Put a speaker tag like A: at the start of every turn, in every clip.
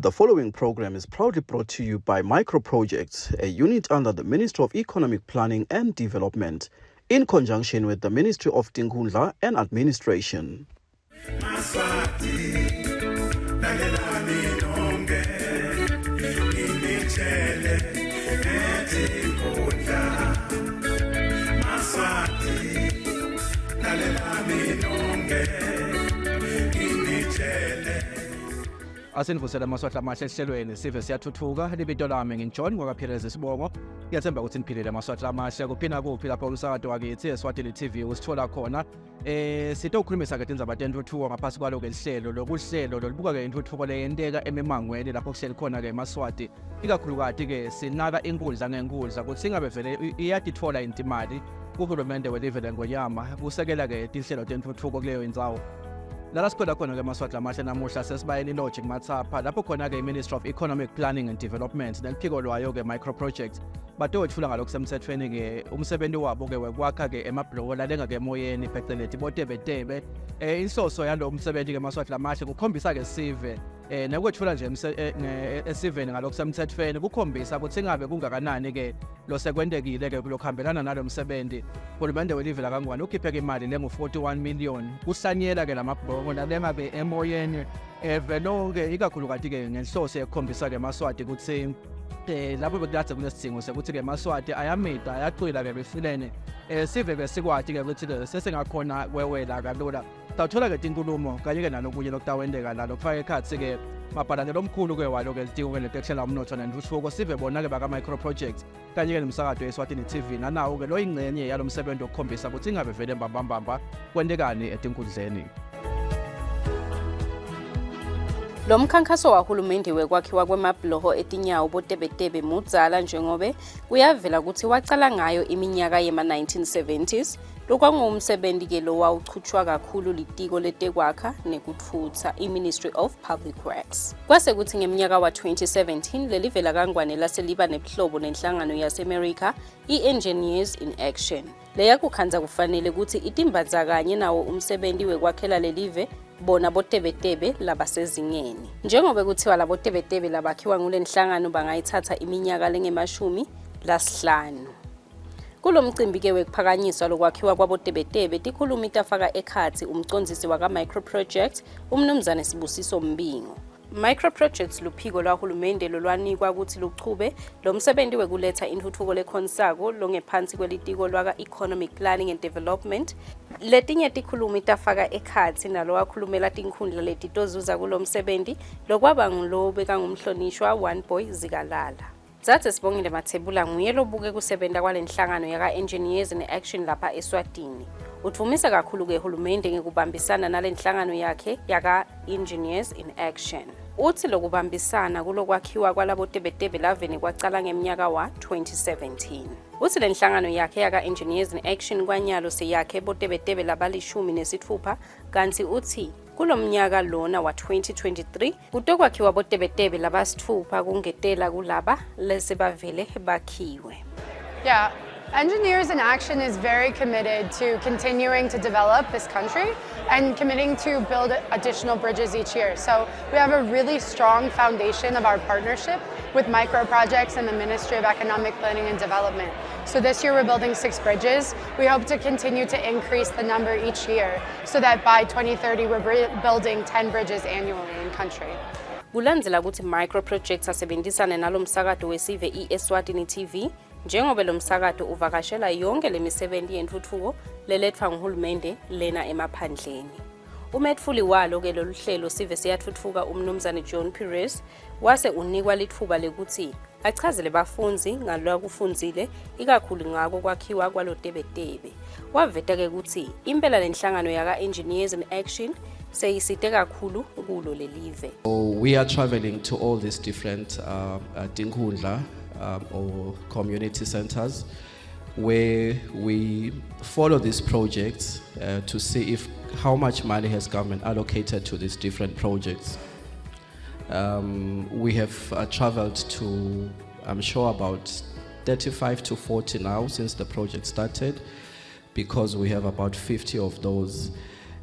A: The following program is proudly brought to you by Microprojects, a unit under the Ministry of Economic Planning and Development, in conjunction with the Ministry of Tinkundla and Administration.
B: Asinivusela amaswahla amahle esihlelweni Sive Siyatfutfuka libito lami nginjoni ngokaPhileza Sibongo ngiyathemba ukuthi niphilile amaswahla amahle kuphina kuphi lapho kusakato wakithi Eswatini TV usithola khona sitokhulumisa ke indaba yentuthuko ngaphasi kwalo ke lihlelo lokuhlelo lolubuka ke intuthuko leyenteka emimangweni lapho kuhleli khona ke eMaswati ikakhulukazi ke sinaka inkundla ngenkundla ukuthi singabe vele iyadithola intimali kuhulumende welive lengonyama kusekela ke inhlelo zentuthuko kuleyo indzawo. Lala sikhona khona ke maswahla amahle namuhla sesibayeni logic mathapha lapho khona ke Ministry of Economic Planning and Development neliphiko lwayo ke Microprojects batowethula ngalokusemthethweni ke umsebenzi wabo ke wekwakha ke emabhloko lalenga ke emoyeni phecelezi botebetebe inhloso yalo umsebenzi ke maswahla amahle kukhombisa ke Sive nekwethula nje esiveni ngalokusemthethweni kukhombisa ukuthi ingabe kungakanani ke lo sekwendekile ke kulokhambelana nalo msebenzi uhulumende welive lakangwane ukhiphe imali lengu 41 million kuhlanyela ke lamabhloko lalenga ke emoyeni velonke ikakhulukazi ke ngenhloso ekhombisa ke Maswati ukuthi lapho bekade kunesidingo sekuthi ke Maswati ayamida ayaqhwila ke befilene Sive ke sikwathi ke ukuthi sesengakhona wewela kalula tawuthola ke inkulumo kanye ke nalokunye lokutawendeka lalo kufaka ekhathi ke mabhalane lomkhulu ke walo ke lidingo ke letekuhlela umnotho nentuthuko Sive bona ke baka Microprojects kanye ke nomsakazo Eswatini TV nanawo ke lo ingcenye yalo msebenzi okukhombisa ukuthi ingabe vele mbambamba kwendekani etinkundleni.
C: Lo mkhankaso wahulumende wekwakhiwa kwemabhloko etinyawo botebetebe mudzala njengobe kuyavela ukuthi wacala ngayo iminyaka yema-1970s lokwangumsebenzi ke lo wawuchutshwa kakhulu litiko letekwakha nekutfutsa i-Ministry of Public Works. Kwase kuthi ngeminyaka wa-2017 lelive lakangwane laseliba nebhlobo nenhlangano yase-America i-Engineers in Action. Leya kukhanza kufanele ukuthi itimbadza kanye nawo umsebenzi wekwakhela lelive bona botebetebe labasezingeni. Njengoba kuthiwa labo tebetebe labakhiwa ngule nhlangano bangayithatha iminyaka lenge-15. Kulo mcimbi ke wekuphakanyiswa lokwakhiwa kwabotebetebe tikhuluma itafaka ekhathi umcondzisi waka Microproject umnumzane Sibusiso Mbingo. Microprojects luphiko lwahulumende lolwanikwa ukuthi luchube lo msebenzi wekuletha intuthuko lekhonsako longephansi kwelitiko lwaka Economic Planning and Development. Letinye tikhuluma itafaka ekhathi nalo wakhulumela tinkhundla letitozuza kulo msebenzi lokwaba ngulo beka ngumhlonishwa One Boy Zikalala. Zathe Sibongile Mathebula nguye lobuke kusebenta kwalenhlangano yaka Engineers in Action lapha Eswatini. Utvumisa kakhulu ke hulumende ngekubambisana nalenhlangano yakhe yaka Engineers in Action. Uthi lokubambisana kulokwakhiwa kwalabo tebetebe laveni kwacala ngeminyaka wa-2017. Uthi lenhlangano yakhe yaka Engineers in Action kwanyalo seyakhe botebetebe labali-16 kanti uthi kulo mnyaka lona wa-2023 kutokwakhiwa botebetebe labasithupha kungetela kulaba lesebavele bakhiwe.
D: Yeah. Engineers in Action is very committed to continuing to develop this country and committing to build additional bridges each year. So we have a really strong foundation of our partnership with Microprojects and the Ministry of Economic Planning and Development. So this year we're building 6 bridges. We hope to continue to increase the number each year so that by 2030 we're building 10 bridges annually in country.
C: Kulandzela ukuthi Microprojects asebenzisana nalo msakazo weSive Eswatini TV njengoba lo msakazo uvakashela yonke lemisebenzi yentuthuko lelethwa nguhulumende lena emaphandleni. Umethuli walo ke lolu hlelo Sive Siyatfutfuka umnumzane John Perez wase unikwa lithuba lekuthi achazele bafunzi ngalokufundile ikakhulu ngako kwakhiwa kwalotebetebe. Waveta ke ukuthi impela lenhlangano yaka Engineers in Action seyisite kakhulu kulo lelive.
E: We are traveling to all these different tinkundla or community centers where we follow these projects to see if how much money has government allocated to these different projects. We have traveled to, I'm sure, about 35 to 40 now since the project started, because we have about 50 of those.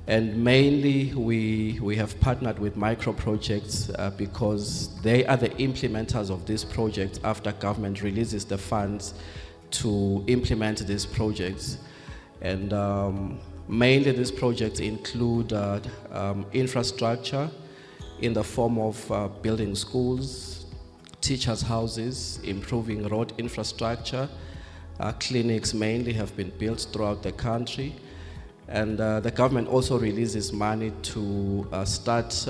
E: And mainly we have partnered with micro projects because they are the implementers of these projects after government releases the funds to implement these projects. And mainly these projects include infrastructure in the form of building schools, teachers' houses, improving road infrastructure. Clinics mainly have been built throughout the country. And the government also releases money to start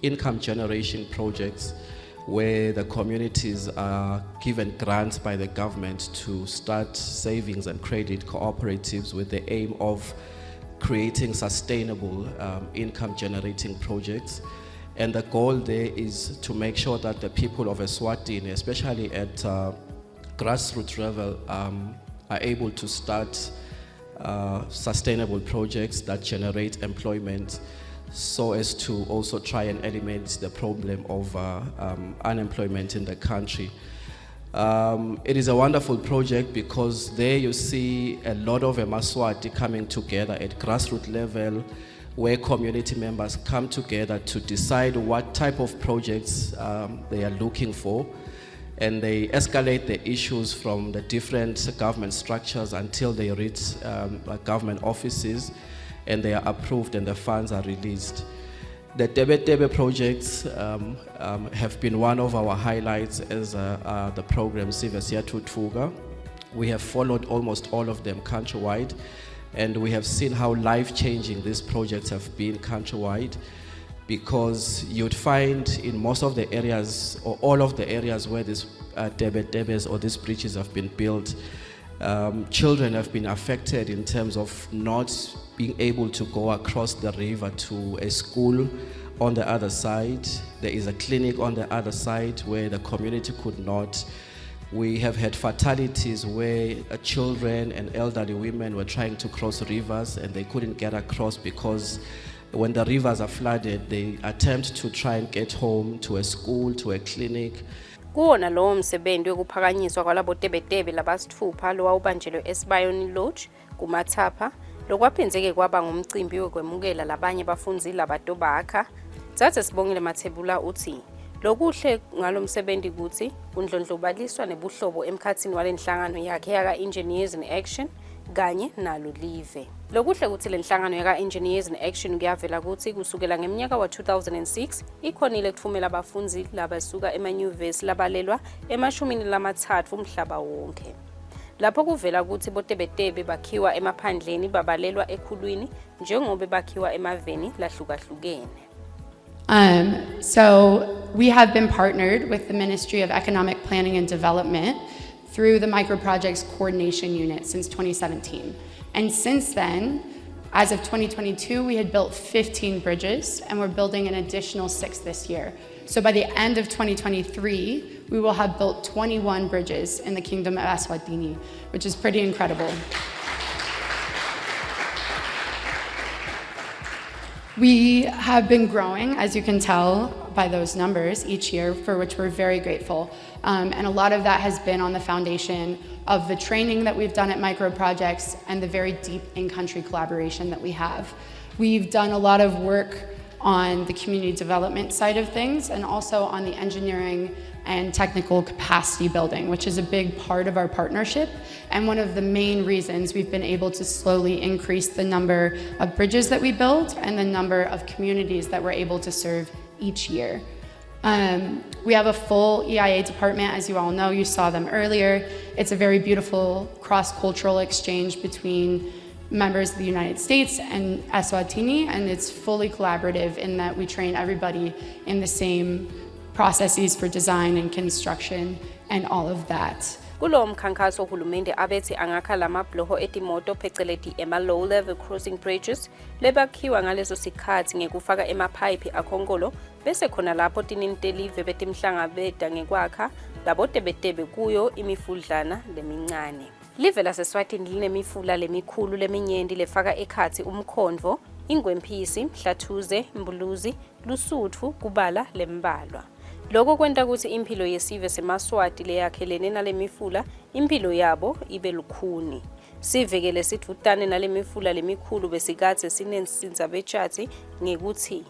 E: income generation projects where the communities are given grants by the government to start savings and credit cooperatives with the aim of creating sustainable income generating projects. And the goal there is to make sure that the people of Eswatini, especially at grassroots level, are able to start sustainable projects that generate employment so as to also try and eliminate the problem of unemployment in the country. It is a wonderful project because there you see a lot of Emaswati coming together at grassroots level where community members come together to decide what type of projects they are looking for. And they escalate the issues from the different government structures until they reach government offices and they are approved and the funds are released. The Tebe projects have been one of our highlights as the program Sive Siyatfutfuka. We have followed almost all of them countrywide, and we have seen how life-changing these projects have been countrywide, because you'd find in most of the areas, or all of the areas where these Tebes or these bridges have been built, children have been affected in terms of not being able to go across the river to a school on the other side. There is a clinic on the other side where the community could not. We have had fatalities where children and elderly women were trying to cross rivers and they couldn't get across because when the rivers are flooded, they attempt to try and get home to a school, to a clinic.
C: Kuwona lowo msebenzi wokuphakanyiswa kwalabo tebetebe labasithupha lowawubanjelwe eSbayoni Lodge kuMathapha lokwaphindeke kwaba ngumcimbi wokwemukela labanye abafundi labadobakha. Thathe Sibongile Mathebula uthi lokuhle ngalomsebenzi ukuthi undlondlobaliswa nebuhlobo emkhathini walenhlangano yakhe yaka Engineers in Action kanye nalo live. Lokuhle ukuthi lenhlangano yaka Engineers in Action kuyavela ukuthi kusukela ngeminyaka wa 2006 ikhonile kuthumela abafundi labasuka emanyuvesi labalelwa emashumini lamathathu umhlaba wonke. Lapho kuvela ukuthi botebetebe bakhiwa emaphandleni babalelwa ekhulwini njengoba bakhiwa emaveni lahlukahlukene.
D: So we have been partnered with the Ministry of Economic Planning and Development through the Microprojects Coordination Unit since 2017. And since then, as of 2022, we had built 15 bridges and we're building an additional 6 this year. So by the end of 2023, we will have built 21 bridges in the Kingdom of Eswatini, which is pretty incredible. We have been growing, as you can tell by those numbers, each year, for which we're very grateful. And a lot of that has been on the foundation of the training that we've done at microprojects and the very deep in-country collaboration that we have. We've done a lot of work on the community development side of things and also on the engineering and technical capacity building, which is a big part of our partnership and one of the main reasons we've been able to slowly increase the number of bridges that we build and the number of communities that we're able to serve each year. We have a full EIA department, as you all know, you saw them earlier. It's a very beautiful cross-cultural exchange between members of the United States and Eswatini, and it's fully collaborative in that we train everybody in the same processes for design and construction and all of that.
C: Kulo mkhankaso uhulumende abethi angakha lamabloho etimoto pheceleti ema-low level crossing bridges lebakhiwa ngaleso sikhathi ngekufaka emaphayiphi akhonkolo bese khona lapho tinintelive betimhlangabeda ngekwakha labo tebetebe kuyo imifudlana lemincane. Live laseSwatini linemifula lemikhulu leminyenti lefaka ekhathi umkhondvo, ingwemphisi, mhlathuze, mbuluzi, lusuthu kubala lembalwa. Lokho kwenta ukuthi impilo yesive seMaswati leyakhelene nalemifula impilo yabo ibe lukhuni. Sivekele sithutane nalemifula lemikhulu besikade sinensinza betshathi ngekuthi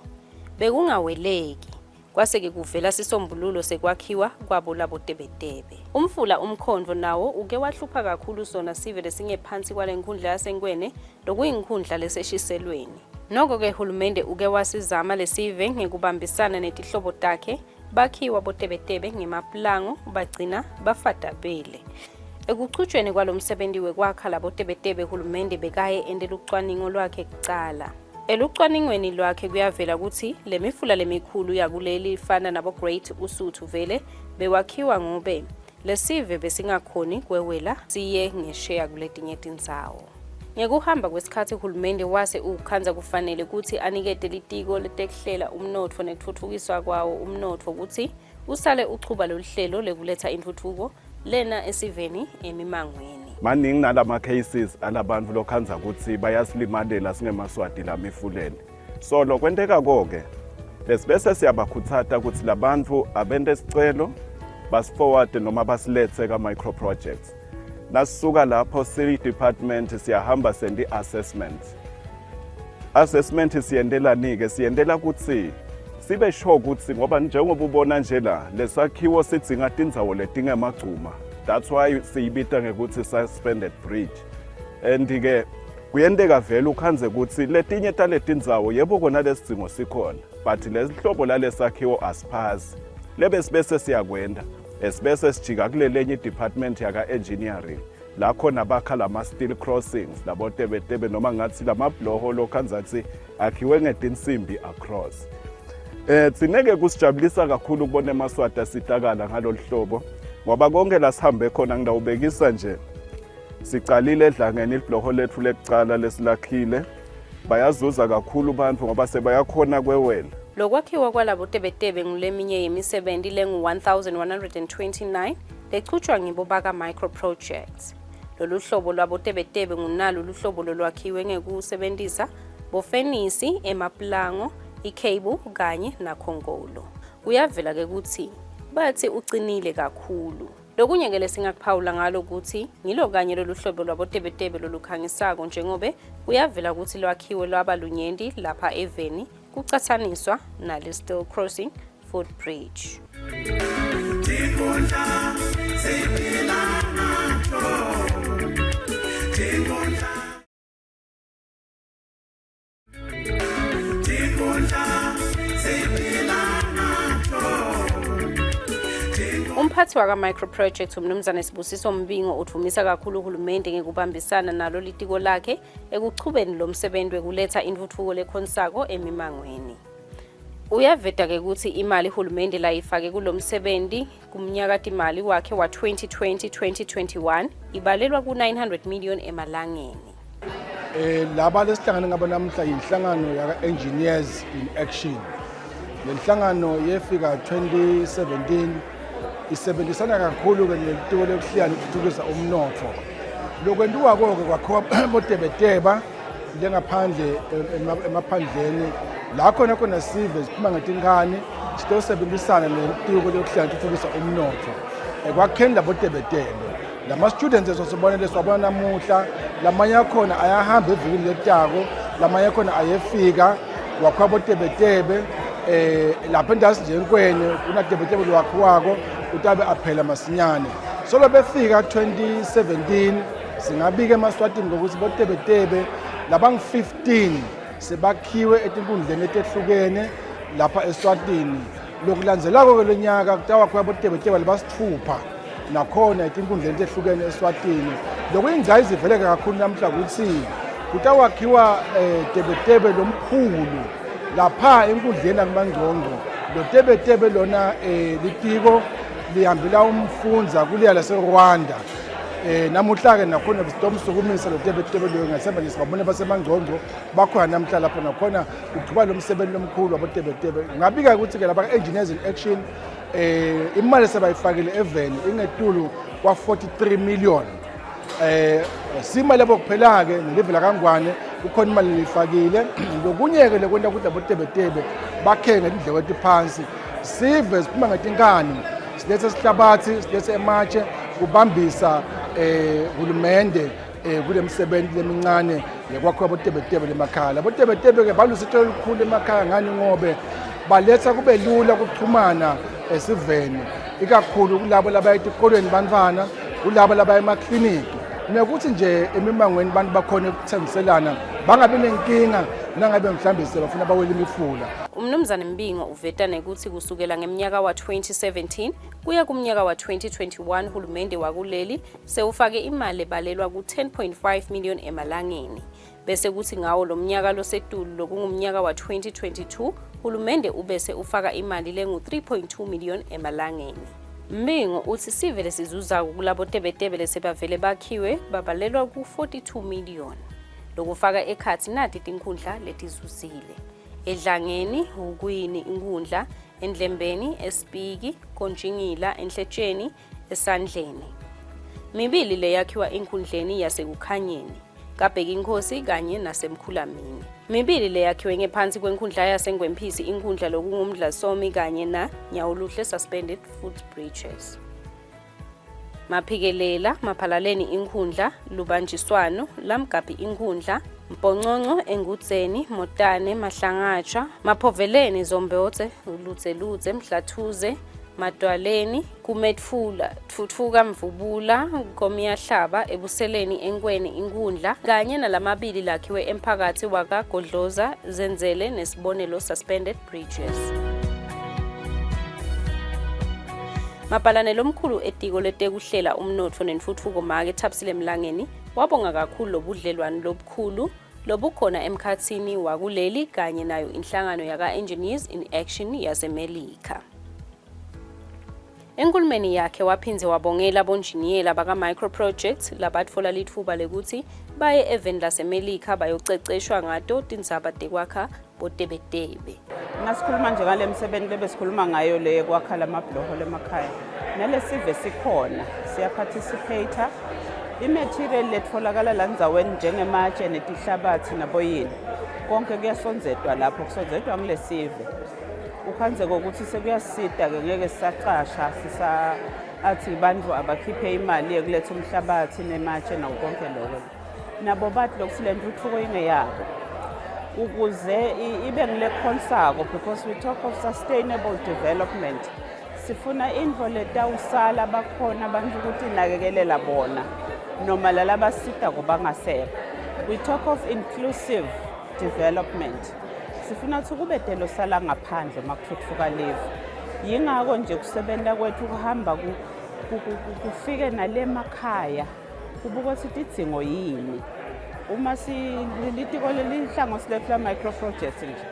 C: bekungaweleki. Kwaseke kuvela sisombululo sekwakhiwa kwabo labo tebetebe. Umfula umkhondvo nawo uke wahlupha kakhulu sona sive lesingephansi kwalenkundla yasenkwene lokuyinkhundla leseshiselweni. Noko ke hulumende uke wasizama lesive ngekubambisana netihlobo takhe bakhiwa botebetebe ngemaplango bagcina bafadabele. Ekuchutshweni kwalomsebenzi wekwakha labo tebetebe hulumende bekaye endela ucwaningo lwakhe kucala. Elucwaningweni lwakhe kuyavela ukuthi lemifula lemikhulu yakuleli fana nabo Great Usuthu vele bewakhiwa ngobe lesive besingakhoni kwewela siye ngesheya kuletinye tindzawo. Ngekuhamba kwesikhathi hulumende wase ukhanza kufanele ukuthi anikete litiko letekuhlela umnotfo nekutfutfukiswa kwawo umnotfo ukuthi usale uchuba loluhlelo lekuletha intuthuko lena esiveni emimangweni.
F: Maningi nalama cases alabantu lokhanza ukuthi bayasilimalela singemaswati lamifuleni. So lokwenteka konke lesibese siyabakhuthaza ukuthi labantu abende isicelo basiforward noma basilethe ka micro projects. Nasuka lapho city department siyahamba sendi assessment. Assessment siyendela nike siyendela ukuthi sibe sure ukuthi ngoba njengoba ubona nje la lesakhiwo sidzinga tindzawo letingemagcuma. That's why siyibita ngekuthi suspended bridge. And ke kuyendeka vele ukhanze ukuthi letinye taletindzawo yebo kona lesidingo sikhona but lesihlobo lalesakhiwo asiphazi. Lebe sibese siyakwenda esibese sijika kulelenye department yaka engineering la khona bakha lama steel crossings labo tebetebe noma ngathi lama bloho lokhanza ukuthi akhiwe ngetinsimbi across. Tsineke kusijabulisa kakhulu ukubona emaswati asitakala ngaloluhlobo ngoba konke la sihambe khona ngidawubekisa nje sicalile edlangeni ibloho lethu lekucala lesilakhile bayazuza kakhulu abantu ngoba sebayakhona kwewela.
C: Lokwakhiwa kwalabo tebetebe nguleminye yemisebenzi lengu-1129 lechutshwa ngibo baka micro projects. Lolu hlobo lwabo tebetebe ngunalo luhlobo lolwakhiwe ngekusebenzisa bofenisi emaplango ikhebu kanye nakhongolo. Uyavela ke ukuthi bathi ucinile kakhulu. Lokunye ke lesingakuphawula ngalo ukuthi ngilo kanye lolu hlobo lwabo tebetebe lolukhangisako njengobe uyavela ukuthi lwakhiwe lwabalunyendi lapha eveni kucathaniswa nale steel crossing footbridge. Umphathi waka micro project umnumzane Sibusiso Mbingo uthumisa kakhulu uhulumende ngekubambisana nalo litiko lakhe ekuchubeni lomsebenzi wekuletha intuthuko lekhonsako emimangweni. Uyaveta ke ukuthi imali uhulumende la ifake kulomsebenzi kumnyaka imali wakhe wa 2020-2021 ibalelwa ku900 million emalangeni.
G: Laba lesihlangano ngaba namhla inhlangano yaka engineers in action. Lenhlangano yefika 2017 isebenzisana kakhulu ke nelitiko lekuhlela ukuthuthukisa umnotfo. Lokwenziwa konke kwakhiwa botebeteba njengaphandle emaphandleni la khona sive siphuma ngetinkani sitosebenzisana nelitiko lekuhlela ukuthuthukisa umnotfo. Ekwakheni labo tebetebe lama students esosibona leswabona namuhla lamanye akhona ayahamba evikini letako lamanye akhona ayefika wakhiwa botebetebe lapha endasi njenkweni kunatebetebe lwakhiwako utabe aphela masinyane. Solo befika 2017 singabika emaswatini ngokuthi botebetebe labangu-15 sebakhiwe etinkundleni etehlukene lapha eSwatini. Lokulandzelako kwelenyaka kutawakhiwa botebetebe labasithupha nakhona etinkundleni etehlukene eSwatini. Lokuyingcayi ziveleke kakhulu namhla ukuthi kutawakhiwa tebetebe lomkhulu lapha enkundleni yakuMangcongco. Lo tebetebe lona litiko lihambela umfundza kuliya laseRwanda. Namuhla ke nakhona sitomsukumisa lo tebetebe lo ngasemba nje sibabone baseMangcongco bakhona namhla lapho nakhona kuthuba lo msebenzi lomkhulu wabotebetebe. Ngabika ukuthi ke lapha engineers in action imali sebayifakile eveni ingetulu kwa 43 million. Sima labo kuphela ke nelivela kangwane ukhona imali lifakile. Lokunye ke lekwenta ukuthi abotebetebe bakhe ngendleko etiphansi. Sive siphuma ngetinkani silethe isihlabathi silethe ematshe kubambisa hulumende kule misebenzi lemincane yekwakhiwa botebetebe lemakhaya. Labotebetebe ke balusitho olukhulu emakhaya ngani ngobe baletha kube lula ukuxhumana esiveni, ikakhulu kulabo labaya etikolweni bantwana, kulabo labaya emakliniki. Nokuthi nje emimangweni abantu bakhona ukuthengiselana bangabe nenkinga nangabe mhlambe sebafuna bawela imifula.
C: Umnumzane Mbingo uveta nekuthi kusukela ngeminyaka wa 2017 kuya kumnyaka wa 2021 uhulumende wakuleli sewufake imali ebalelwa ku 10.5 million emalangeni. Bese kuthi ngawo lo mnyaka losetulu lokungumnyaka wa 2022 uhulumende ubese ufaka imali lengu 3.2 million emalangeni. Mbingo uthi sivele sizuza kulabo tebetebe lesebavele bakhiwe babalelwa ku 42 million. Lokufaka ekhathi nati tinkhundla letizuzile. Edlangeni, ukwini inkundla, endlembeni, espiki, konjingila, enhletsheni, esandleni. Mibili le yakhiwa enkundleni yasekukhanyeni, kabheki inkosi kanye nasemkhulamini. Mibili le yakhiwe ngephansi kwenkundla yasengwemphisi inkundla lokungumdla somi kanye na Nyawuluhle suspended footbridges. Maphikelela, maphalaleni inkundla, lubanjiswano, lamgabi inkundla, Mponconco, Engudzeni, Motane, Mahlangatsha, Maphoveleni, Zombotse, Lutse, Mhlathuze, Madwaleni, Kumetfula, Tfutfuka, Mvubula, Komiyahlaba, Ebuseleni, Engweni, inkundla, kanye nalamabili lakhiwe emphakathi wakaGodloza, Zenzele, Nesibonelo suspended bridges. Mapalane lomkhulu etiko letekuhlela umnotfo nentfutfuko make Thapsile Mlangeni wabonga kakhulu lobudlelwano lobukhulu lobukhona emkhatsini wakuleli kanye nayo inhlangano yaka Engineers in Action yaseMelika. Enkulumeni yakhe waphinze wabongela bonjiniyela baka microprojects labatfola litfuba lekuthi baye event laseMelika bayoceceshwa ngato tindzaba tekwakha botebetebe.
H: Nasikhuluma nje ngale msebenzi lebesikhuluma ngayo le kwakha lamabloho lemakhaya. Nale sive sikhona, siyaparticipate. Imaterial letfolakala la ndzaweni njengematshe netihlabathi naboyini. Konke kuyasonzetwa lapho, kusonzetwa ngile sive. Ukhanze ukuthi sekuyasida ke ngeke sisaqasha athi bantu abakhiphe imali yokuletha umhlabathi nematshe nakonke lokho. Nabo bathi lokuthi le ntuthuko ingeyabo. Ukuze ibe ngile khonsako because we talk of sustainable development. Sifuna info letawusala bakhona abantu ukuthi nakekelela bona noma lalabasita kubangasekho. We talk of inclusive development. Sifuna ukuthi kube delo sala ngaphandle makuthuthuka live. Yingakho nje kusebenta kwethu kuhamba kufike nale makhaya kubuka ukuthi idzingo yini. Uma silitiko lelihlango siletha microprojects nje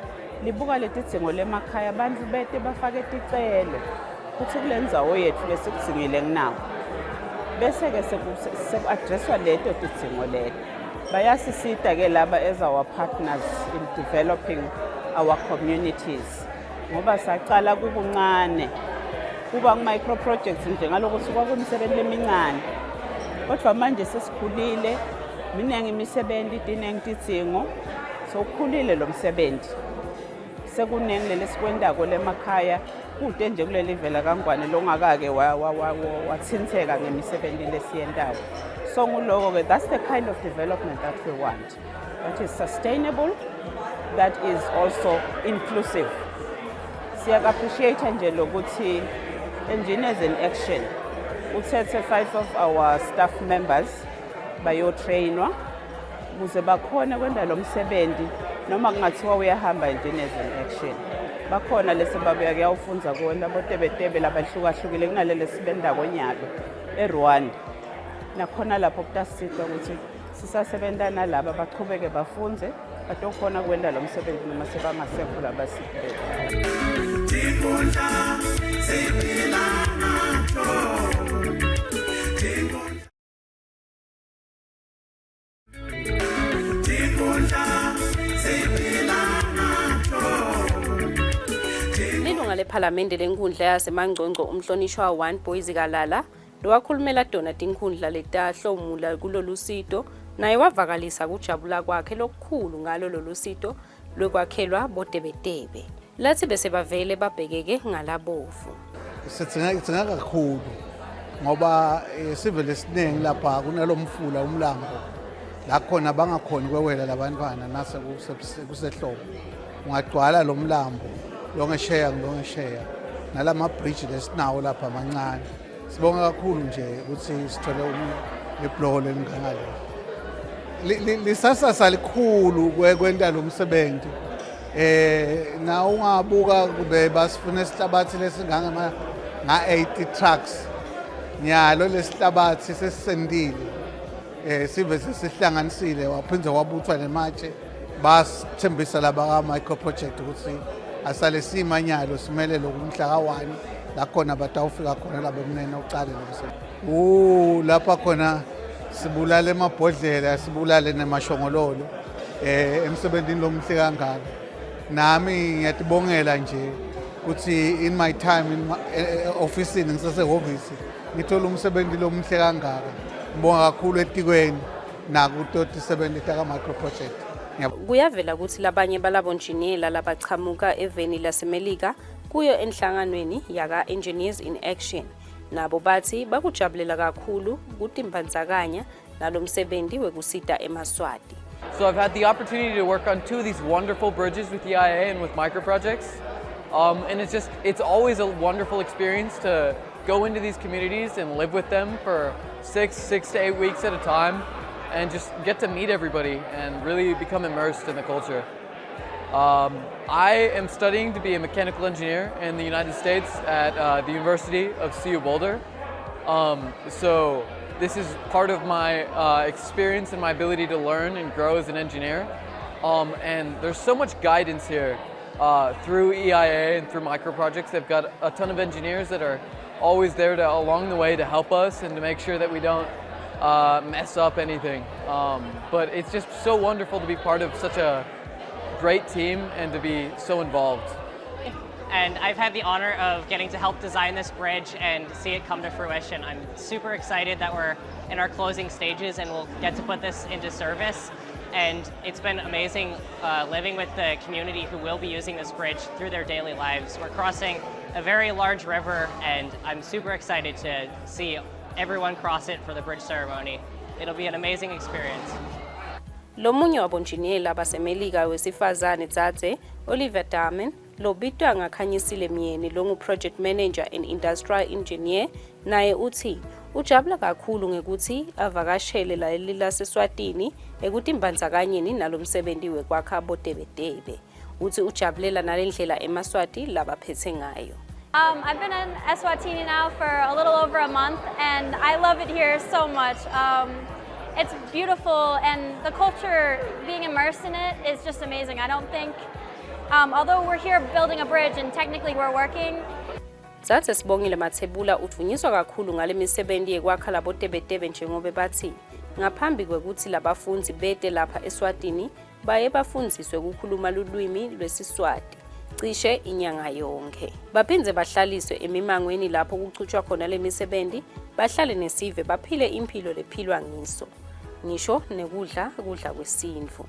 H: libuka letidzingo lemakhaya abantu bete bafake ticelo ukuthi kule ndzawo yethu lesikudzingile nginawo bese ke seku-addresswa leto tidzingo leto bayasisita ke laba as our partners in developing our communities ngoba saqala kukuncane kuba microprojects nje ngalokuthi kwakumisebenzi lemincane kodwa manje sesikhulile miningi imisebenzi idinenge tidzingo sokukhulile lo msebenzi sekunenge lesikwendako lemakhaya kude nje kuleli vela kangwane longakake wathintheka ngemisebenzi lesiyendako so nguloko ke that's the kind of development that we want that is sustainable that is also inclusive siya-appreciate nje lokuthi Engineers in Action uthethe 5 of our staff members bayotrainwa ukuze bakhona kwenda lo msebenzi noma kungathiwa uyahamba Engineers in Action bakhona lesebabuya kuyawufunza kuona botebetebe labahlukahlukile kunalele sibenda konyalo eRwanda nakhona lapho kutasitwa ukuthi sisasebenzana laba baqhubeke bafunze batokhona kwenda lo msebenzi noma sebangasekho labasiphethe.
C: Ilunga lephalamende lenkundla yasemangcongco umhlonishwa 1 Boyzi Kalala lowakhulumela dona tinkhundla letahlomula kulolu sito naye wavakalisa kujabula kwakhe lokukhulu ngalo lolu sito lokwakhelwa botebetebe lathi bese bavele babhekeke ngalabofu.
I: Sitsinga kakhulu ngoba sivele siningi lapha kunalomfula umlambo la khona bangakhoni kwewela labantwana nase kusehlobo ungagcwala lo mlambo longesheya ngilongesheya nalama bridge lesinawo lapha amancane sibonga kakhulu nje ukuthi sithole ibloho lelingangalo lisasasa likhulu kwenta lo msebenzi na ungabuka kube basifuna isihlabathi lesinganga nga 80 trucks nyalo lesihlabathi sesisendile sive sesihlanganisile waphindza wabuthwa nematshe basithembisa laba ka micro project ukuthi asale simanyalo simele lokumhla ka1 la khona batawufika khona labo mnene uqale lo lapha khona sibulale emabhodlela sibulale nemashongololo emsebenzini lomhle kangaka nami ngiyatibongela nje ukuthi in my time in officeini ngisasehhovisi ngithola umsebenzi lomhle kangaka ngibonga kakhulu etikweni nakuto tisebenzi taka micro project.
C: Kuyavela ukuthi labanye balabonjiniyela labachamuka eveni lasemelika kuyo enhlanganweni yaka Engineers in Action nabo bathi bakujabulela kakhulu kutimbandzakanya nalo msebenzi wekusita eMaswati.
J: So I've had the opportunity to work on 2 of these wonderful bridges with the EIA and with micro projects. And it's always a wonderful experience to go into these communities and live with them for 6 to 8 weeks at a time and just get to meet everybody and really become immersed in the culture. I am studying to be a mechanical engineer in the United States at the University of CU Boulder. So this is part of my experience and my ability to learn and grow as an engineer. And there's so much guidance here through EIA and through micro projects. They've got a ton of engineers that are always there along the way to help us and to make sure that we don't mess up anything. But it's just so wonderful to be part of such a great team and to be so involved.
K: And I've had the honor of getting to help design this bridge and see it come to fruition. I'm super excited that we're in our closing stages and we'll get to put this into service. And it's been amazing living with the community who will be using this bridge through their daily lives. We're crossing a very large river and I'm super excited to see everyone cross it for the bridge ceremony. It'll be an amazing experience.
C: Lomunye wabonjiniyela basemelika wesifazane Dzadze Oliver Damen lobitwa ngakhanyisile myeni longu project manager and industrial engineer naye uthi ujabula kakhulu ngekuthi avakashele leli laseSwatini ekutimbandzakanyeni nalomsebenzi wekwakha bodebedebe uthi ujabulela nalendlela eMaswati labaphethe ngayo.
L: I've been in Eswatini now for a little over a month and I love it here so much. It's beautiful and the culture, being immersed in it is just amazing. I don't think, although we're here building a bridge and technically we're working.
C: Dzadze Sibongile Mathebula uthunyiswa kakhulu ngale misebenzi yekwakha labodebedebe njengoba bathi ngaphambi kwekuthi labafundi bede lapha eSwatini baye bafundziswe ukukhuluma lulwimi lwesiSwati cishe inyanga yonke. Baphindze bahlaliswe emimangweni lapho kuchutshwa khona le misebenzi bahlale nesive baphile impilo lephilwa ngiso. Ngisho nekudla kwesindvu.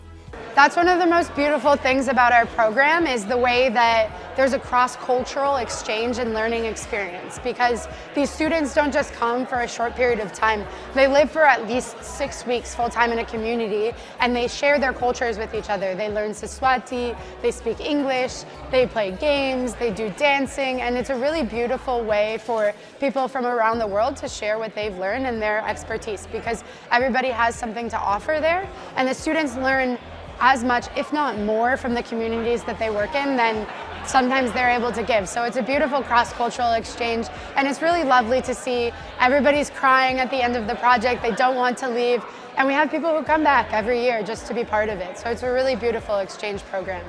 D: That's one of the most beautiful things about our program is the way that there's a cross-cultural exchange and learning experience because these students don't just come for a short period of time. They live for at least 6 weeks full-time in a community and they share their cultures with each other. They learn Siswati, they speak English, they play games, they do dancing, and it's a really beautiful way for people from around the world to share what they've learned and their expertise because everybody has something to offer there and the students learn as much, if not more, from the communities that they work in than sometimes they're able to give. So it's a beautiful cross-cultural exchange and it's really lovely to see everybody's crying at the end of the project. They don't want to leave and we have people who come back every year just to be part of it. So it's a really beautiful exchange program.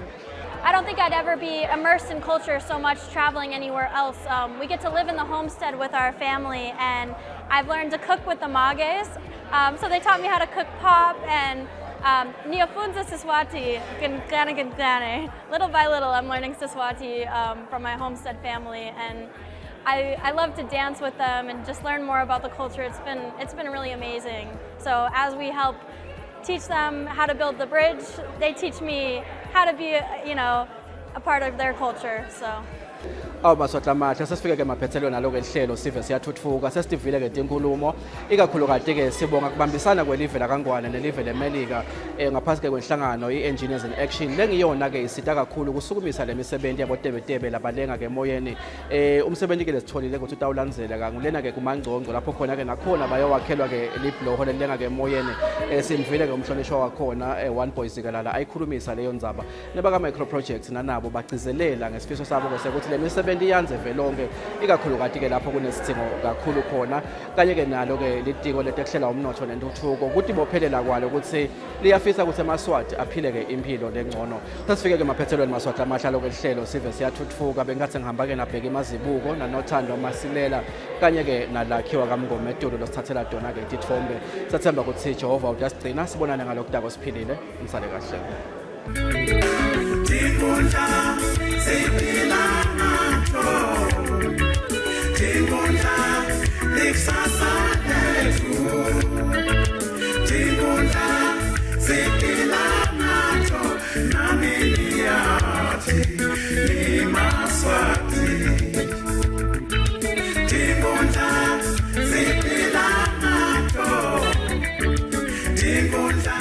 L: I don't think I'd ever be immersed in culture so much traveling anywhere else. We get to live in the homestead with our family and I've learned to cook with the mages. So they taught me how to cook pop and Niafunza Siswati, little by little I'm learning Siswati from my homestead family and I love to dance with them and just learn more about the culture. It's been really amazing. So as we help teach them how to build the bridge, they teach me how to be, a part of their culture. So
B: Maswati amahle sesifike ke maphethelweni nalo ke lihlelo Sive Siyatfutfuka sesivile ke inkulumo ikakhulukazi ke sibonga kubambisana kwelive laKangwane nelive leMelika ngaphansi ke kwenhlangano iEngineers in Action lengiyona ke isita kakhulu kusukumisa lemisebenzi yabotebetebe labalenga ke emoyeni umsebenzi ke lesitholile ukuthi utawulandzela ngulena ke kumangcongco lapho khona ke nakhona bayowakhelwa ke libloho lelenga ke emoyeni simvile ke umhlonishwa wakhona one boy sikalala ayikhulumisa leyo ndzaba nebaka micro projects nanabo bagcizelela ngesifiso sabo ukuthi lemisebenzi iyanze velonke ikakhulukazi ke lapho kunesidingo kakhulu khona kanye ke nalo ke lidingo letekuhlela umnotho nentuthuko ukuthi bophelela kwalo ukuthi liyafisa ukuthi eMaswati aphile ke impilo lengcono sesifike ke maphethelweni Maswati amahle lo ke lihlelo Sive Siyatfutfuka bengathi ngihamba ke nabheka imazibuko nanothando masilela kanye ke nalakhiwa kaMngoma eTolo losithathela dona ke itithombe sathemba ukuthi Jehova uyasigcina sibonane ngalokudako siphilile nisale kahle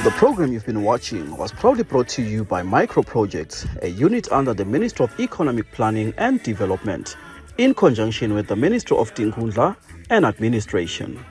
A: The program you've been watching was proudly brought to you by Micro Projects, a unit under the Ministry of Economic Planning and Development, in conjunction with the Ministry of Tinkhundla and Administration.